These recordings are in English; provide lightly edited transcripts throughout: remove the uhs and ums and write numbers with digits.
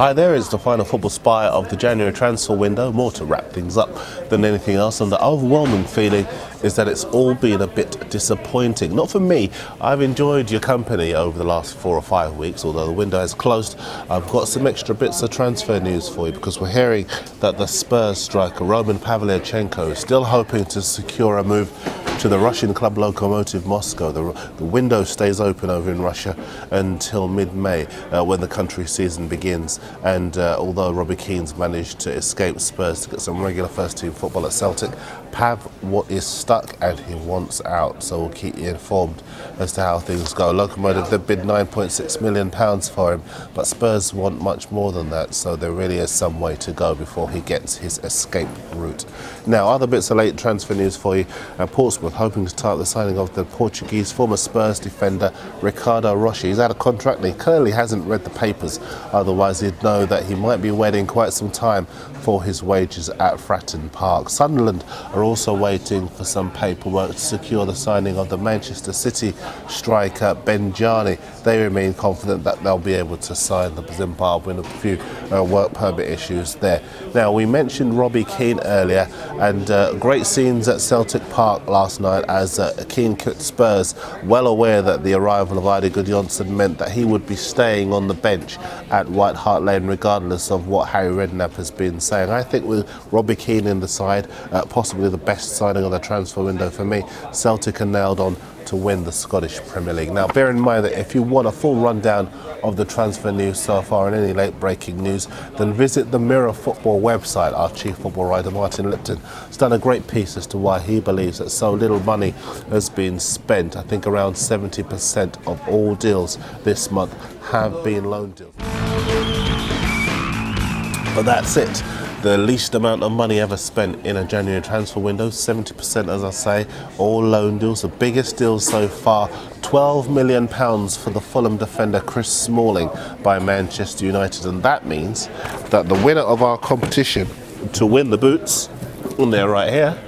Hi there, it's the final football spy of the January transfer window. More to wrap things up than anything else, and the overwhelming feeling is that it's all been a bit disappointing. Not for me. I've enjoyed your company over the last 4 or 5 weeks, although the window has closed. I've got some extra bits of transfer news for you because we're hearing that the Spurs striker Roman Pavlyuchenko is still hoping to secure a move to the Russian club Lokomotiv Moscow. The window stays open over in Russia until mid-May when the country season begins, and although Robbie Keane's managed to escape Spurs to get some regular first team football at Celtic, Pav is stuck and he wants out, so we'll keep you informed as to how things go. Lokomotiv, they've bid £9.6 million for him, but Spurs want much more than that, so there really is some way to go before he gets his escape route. Now, other bits of late transfer news for you. Portsmouth hoping to tie up the signing of the Portuguese former Spurs defender Ricardo Rocha. He's out of contract and he clearly hasn't read the papers, otherwise he'd know that he might be waiting quite some time for his wages at Fratton Park. Sunderland are also waiting for some paperwork to secure the signing of the Manchester City striker Benjani. They remain confident that they'll be able to sign the Zimbabwean, a few work permit issues there. Now, we mentioned Robbie Keane earlier, and great scenes at Celtic Park last night as Keane kicked Spurs, well aware that the arrival of Ida Gudjohnsen meant that he would be staying on the bench at White Hart Lane regardless of what Harry Redknapp has been saying. I think with Robbie Keane in the side, possibly the best signing of the transfer window for me, Celtic are nailed on to win the Scottish Premier League. Now, bear in mind that if you want a full rundown of the transfer news so far and any late breaking news, then visit the Mirror Football website. Our chief football writer Martin Lipton has done a great piece as to why he believes that so little money has been spent. I think around 70% of all deals this month have been loan deals. But that's it. The least amount of money ever spent in a January transfer window, 70%, as I say, all loan deals. The biggest deal so far, £12 million for the Fulham defender Chris Smalling by Manchester United, and that means that the winner of our competition to win the boots, and they're right here,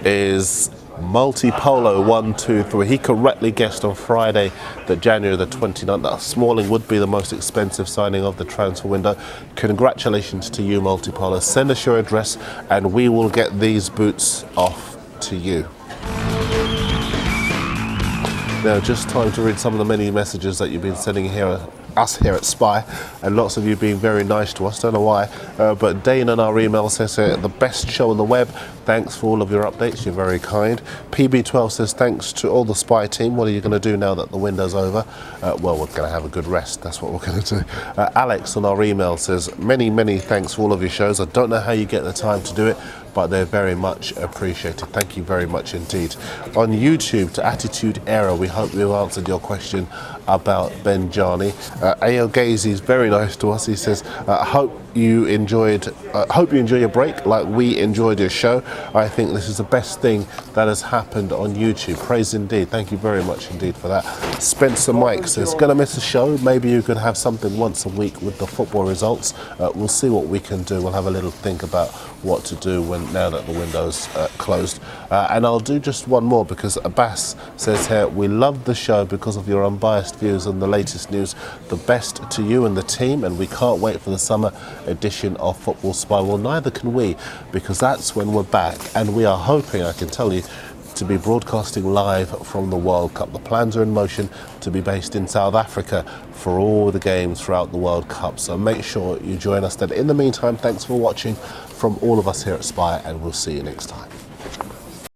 is Multipolo 123. He correctly guessed on Friday that January the 29th that Smalling would be the most expensive signing of the transfer window. Congratulations to you, Multipolo. Send us your address and we will get these boots off to you. Now, just time to read some of the many messages that you've been sending us here at Spy, and lots of you being very nice to us. Don't know why, but Dane on our email says the best show on the web. Thanks for all of your updates, you're very kind. PB12 says thanks to all the Spy team. What are you going to do now that the window's over? Well, we're going to have a good rest, that's what we're going to do. Alex on our email says many thanks for all of your shows. I don't know how you get the time to do it, but they're very much appreciated. Thank you very much indeed. On YouTube, to Attitude Error, we hope we've answered your question about Benjani. Ayo Gazy is very nice to us. He says, hope you enjoy your break like we enjoyed your show. I think this is the best thing that has happened on YouTube. Praise indeed. Thank you very much indeed for that. Spencer Mike says, gonna miss a show. Maybe you could have something once a week with the football results. We'll see what we can do. We'll have a little think about what to do now that the window's closed. And I'll do just one more because Abbas says here, we love the show because of your unbiased views on the latest news. The best to you and the team, and we can't wait for the summer edition of Football Spy. Well, neither can we, because that's when we're back, and we are hoping, I can tell you, to be broadcasting live from the World Cup. The plans are in motion to be based in South Africa for all the games throughout the World Cup, so make sure you join us then. In the meantime, thanks for watching from all of us here at Spy, and we'll see you next time.